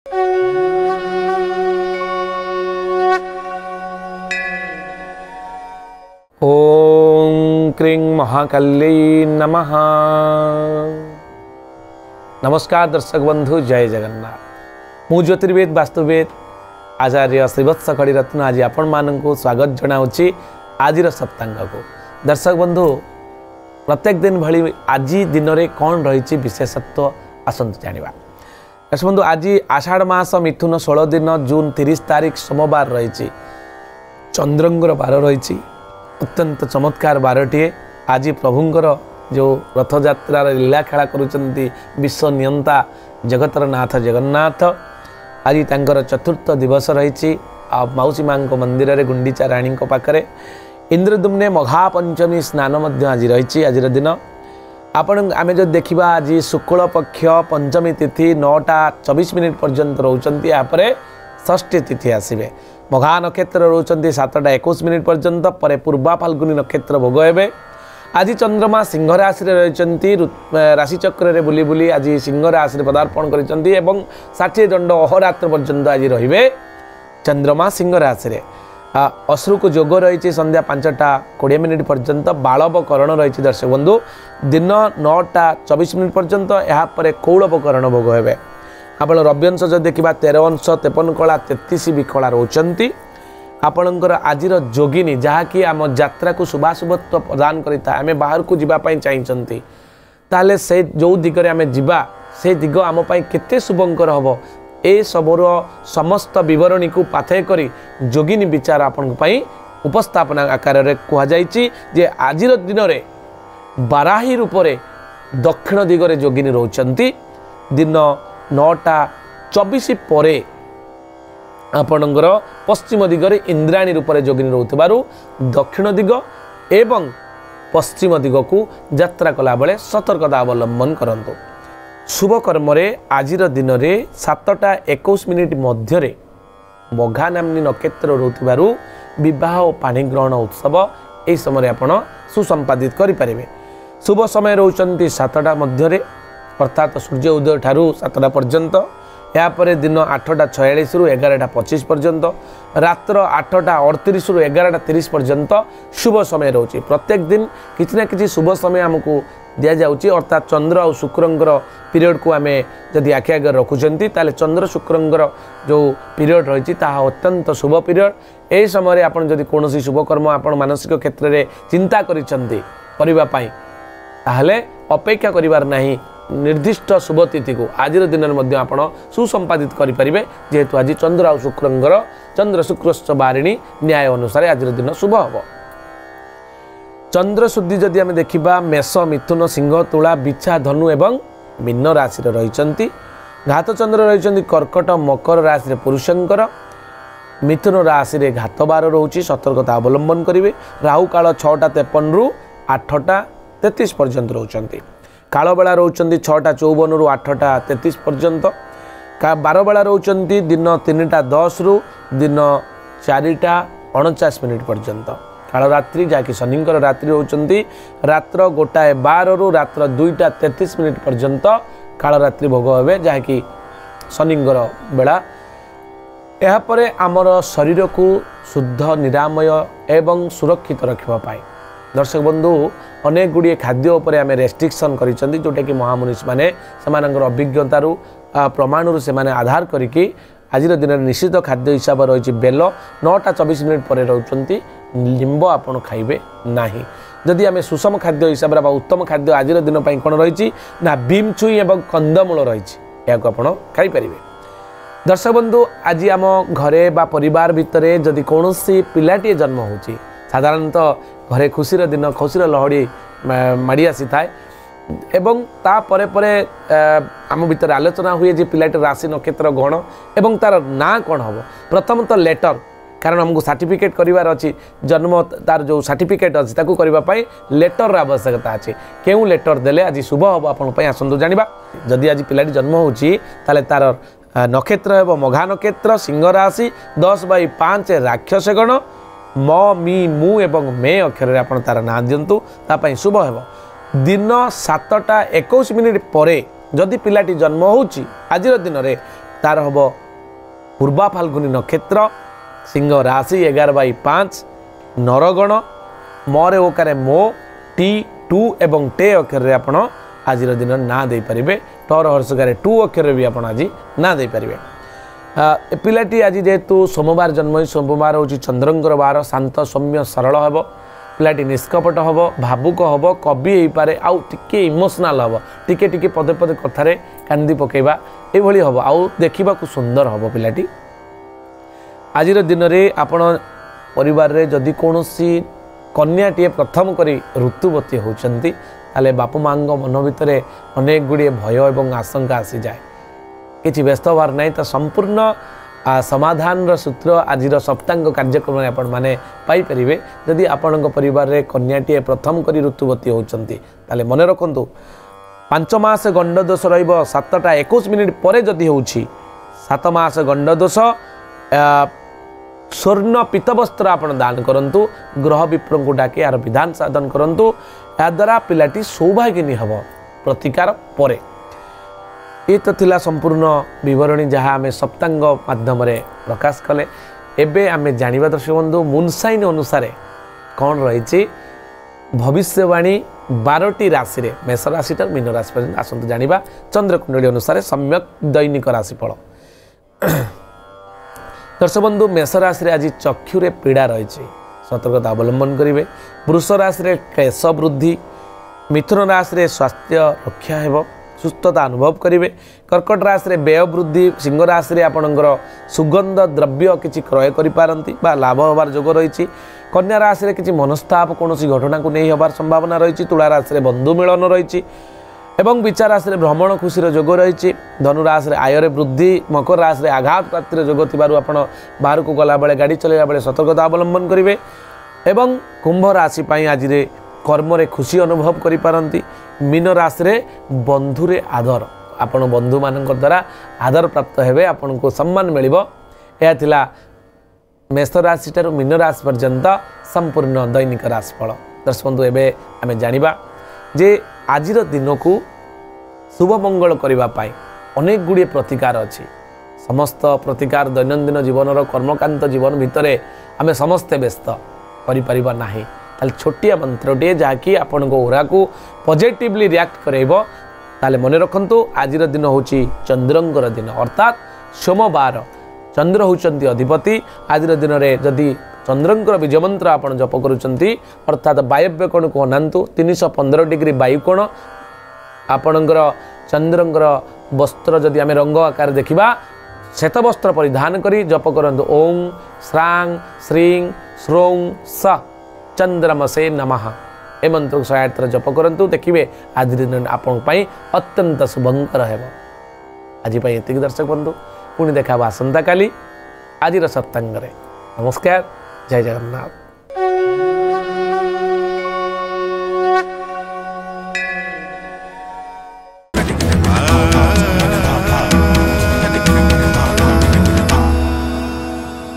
ओम क्रीं महाकाल्यै नमः। नमस्कार दर्शक बंधु, जय जगन्नाथ। मु ज्योतिर्वेद वास्तुवेद आचार्य श्रीवत्स खड़ीरत्न आज आपण मानक स्वागत जनाऊँगी आज सप्तांग को। दर्शक बंधु, प्रत्येक दिन भली आज दिन में कौन रही विशेषत्व आसतु जाना। दर्शक बंधु, आज आषाढ़ मास मिथुन 16 दिन जून 30 तारीख सोमवार रही। चंद्रंगर बार रही, अत्यंत चमत्कार बारटीए। आज प्रभुंकर जो रथयात्रार लीला खेला करुचंती विश्व नियंता जगतर नाथ जगन्नाथ, आज तांकर चतुर्थ दिवस रही। मौसी माँ मंदिर रे गुंडीचा राणी पाखरे इंद्रदुम्ने महापंचमी स्नान आज रही। आज दिन आपण आमे जो देखिबा, आज शुक्ल पक्ष पंचमी तिथि 9:24 पर्यंत रोचंती। यापर षष्ठी तिथि आसबे। मघा नक्षत्र रोचंती 7:21 पर्यंत। पर पूर्वा फाल्गुनी नक्षत्र भोग हेबे। आज चंद्रमा सिंह राशि रही, राशिचक्र रे बुली बुली आज सिंह राशि पदार्पण करिसेंती एवं 60 दंड अहोरात्र पर्यंत आज रहिबे चंद्रमा सिंह राशि। अश्रुक जोग रही संध्या 5:20 पर्यंत। बालवकरण रही दर्शक बंधु दिन 9:24 पर्यंत। यापर कौलवकरण भोग हेबे। आप रव्यंश जो देखा 13 अंश 53 कला 33 विकला रोचंती। आपणकर आज जोगिनी जहाँकि आम यात्रा को शुभाशुभत्व प्रदान करता आम बाहर को जीवाई चाहिए, ताले से जो दिगरे आम जीवा से दिग आम केते शुभंकर हम ए सबूर समस्त बरणी को पाथय करी जोगिनी विचार आपण उपस्थापना आकार में कहुई। आज दिन में बाराही रूप से दक्षिण दिगरे जोगिनी रोचंती। दिन 9:24 पर आपणकर पश्चिम दिगरे इंद्राणी रूप से जोगिनी रोथबारु दक्षिण दिग एवं पश्चिम दिग को यात्रा कला बेले सतर्कता अवलंबन करंतु। शुभ कर्म रे आज दिन में 7:21 मध्य मघा नामनी नक्षत्र रोथबारु विवाह और पानी ग्रहण उत्सव यह समय आपण सुसंपादित करें। शुभ समय रोचंती 7टा मध्य अर्थात सूर्य उदय ठारू 7टा पर्यंत। यापर दिन 8:46 रु 11:25 पर्यंत। रात्र 8:38 रु 11:30 पर्यंत शुभ समय रोचे। प्रत्येक दिन किसी ना किसी शुभ समय आमको दि जाऊँगी। अर्थात चंद्र और शुक्रंगर पीरियड को आम जदि आखि आगे रखुंट ताले चंद्र शुक्रंगर जो पीरियड रही अत्यंत शुभ पीरियड। यह समय आप कौन शुभ कर्म आप मानसिक क्षेत्र में चिंता करने अपेक्षा करिवार नहीं। निर्दिष्ट शुभ तिथि को आज दिन में आप सुसंपादित करें, जेहेतु आज चंद्र और शुक्रंगर चंद्र शुक्रश्च बारिणी न्याय अनुसार आज दिन शुभ हम। चंद्र शुद्धि जदि आम देखा मेष मिथुन सिंह तुला बिछा धनु एवं मीन राशि रही। घात चंद्र रही कर्कट मकर राशि पुरुषंकर। मिथुन राशि रे घात बार रोचे, सतर्कता अवलंबन करेंगे। राहु काल 6:53 रु 8:33 पर्यंत रोचंती। काल बेला रोचंती 6:54 रु 8:33 पर्यंत। बार बेला रोचंती दिन 3:10 रु दिन 4:49 पर्यंत। काल रात्रि जहाँकि शनिंकर रात्रि रोचंती रात्र 1:12 रु रात्र 2:33 पर्यंत काल रात्रि भोग हे, जहाँकि शनिंकर बेला। यापर आमर शरीर को शुद्ध निरामय एवं सुरक्षित रखापी दर्शक बंधु अनेक गुड़िए खाद्य उपर आम रेस्ट्रिक्शन करिसेंती, जोटा कि महामुनिष माने सेमानंकर अभिज्ञतार प्रमाण से आधार करिकी आज दिन निश्चित खाद्य हिसाब रही बेल 9:24 पर रोचंती। लिंब आपड़ खाइबे नाही। जदि आम सुषम खाद्य हिसाब से उत्तम खाद्य आज दिन कौन रही ना बीम छुई एवं कंदमूल रही आपड़ खाईपर। दर्शक बंधु आज आम घरे बा परिवार भितर जदि कौन पिलाटे जन्म होची, साधारणतः घरे खुशीर दिन खुशीर लहड़ी माड़ी आसी थाए एवं तापर आम भीतर आलोचना हुए जे पिलाटे राशि नक्षत्र गण एवं तार ना कौन हम। प्रथम तो लेटर, कारण आमको सर्टिफिकेट करार अच्छी जन्म तार जो सर्टिफिकेट अच्छी ताकू करने लेटर आवश्यकता अच्छी। क्यों लेटर देले आज शुभ हम आपण आसतु जाना। जदि आज पिलाटी जन्म होची ताले तार नक्षत्र एवं मघा नक्षत्र सिंह राशि 10/5 राक्षस गण म मी मु एवं मे अक्षर आप तार ना दिंतु तापाई शुभ हेब। दिन 7:21 पर जदि पिलाटी जन्म होची आज दिन में तार हम पूर्वा फाल्गुनी नक्षत्र सिंह राशि 11/5 नरगण मरे ओकारे मो टी टू एवं टे अक्षर आपण आज दिन ना दे पारे टोर हर्षकारे टू अक्षर भी आप आज ना दे पारे पिलाटी आज जेहेतु सोमवार जन्म सोमवार हूँ चंद्रंकर बार शांत सौम्य सरल हम पिलाटी निष्कपट हम भावुक हम कवि हो पारे आउ टिके इमोशनाल हम टिके टिके पदे पदे कथार कांदी पकेबा ये हम आउ देखा सुंदर हम पिलाटी आज दिन में आपण परिवार रे जदि कौन कन्याटे प्रथम करी ऋतुवती होती ताले बापू माँ मन भितर अनेक गुड़े भय और आशंका आसी जाए किसी व्यस्त होवार नहीं तो संपूर्ण समाधान सूत्र आज सप्तांग कार्यक्रम में आपण मैंने पाइपर जदि आपण परिवार रे कन्याटे प्रथम करी ऋतुवती होती ताले मन रखु 5 मास गंड दोष र7:21 पर जदि हो 7 मास गंड दोष स्वर्ण पीतवस्त्र आपण दान करंतु ग्रह विप्र को डाके यार विधान साधन करंतु या द्वारा पिलाटी सौभागिनी हम प्रतिकार परे ये तो थिला संपूर्ण विवरणी जहाँ आम सप्तांग माध्यम प्रकाश कले एबे आम जानिबा दर्शक बंधु मूनसाइन अनुसार कौन रही भविष्यवाणी 12टी राशि रे मेष राशि मीन राशि पर्यंत आसतु जानिबा चंद्रकुंडली अनुसार सम्यक दैनिक राशिफल दर्शक बंधु मेष राशि आज चक्षुरे पीड़ा रही सतर्कता अवलंबन करेंगे वृष राशि केश वृद्धि मिथुन राशि स्वास्थ्य रक्षा हो सुस्थता अनुभव करेंगे कर्कट राशि व्यय वृद्धि सिंह राशि आपणकर सुगंध द्रव्य किसी क्रय करें लाभ होबार जोग रही कन्या राशि किसी मनस्ताप कौन घटना को नहीं होबार संभावना रही तुला राशि बंधु मिलन रही एवं विचार राशि भ्रमण खुशी जोग रही धनु राशि आयर वृद्धि मकर राशि आघात प्राप्तिर जोग थी बाहर को गला बेले गाड़ी चलैला बेले सतर्कता अवलंबन करेंगे एवं कुंभ राशि आज कर्म खुशी अनुभव करिपारंती मीन राशि बंधुरे आदर आपण बंधु मान द्वारा आदर प्राप्त हेबे आपण को सम्मान मिलिबो यह थिला मेष राशि ठारू मीन राशि पर्यंत संपूर्ण दैनिक राशिफल दर्शक बंधु एबे आमे जानिबा जे आजिर दिन को शुभ मंगल करने अनेक गुड़े प्रतिकार अच्छी समस्त प्रतिकार दैनंदिन जीवन कर्मकांत जीवन भितर आम समस्ते व्यस्त करना ताले छोटिया मंत्रटे जहाँकि आपण ओरा को पॉजिटिवली रिएक्ट करेब ताले मन रखंतु आजिर दिन हूँ चंद्रंकर दिन अर्थात सोमवार चंद्र होउचंती अधिपति आजिर दिन में जदि चंद्रंकर विजय मंत्र आपण जप करुचंती अर्थात वायव्य कोण को अनांतु 315 डिग्री वायुकोण आपणकर चंद्रंकर वस्त्र जदि आम रंग आकार देखा श्वेत वस्त्र परिधान करी जप करंतु ओं श्रांग श्रीं श्रों स चंद्रमसे नमः ए मंत्र को 108 थर जप करंतु देखिए आज दिन आपण अत्यंत शुभंकर है आज ये दर्शक बंधु पुणी देखा आसंता काली आज सप्तांग नमस्कार जय जगन्नाथ।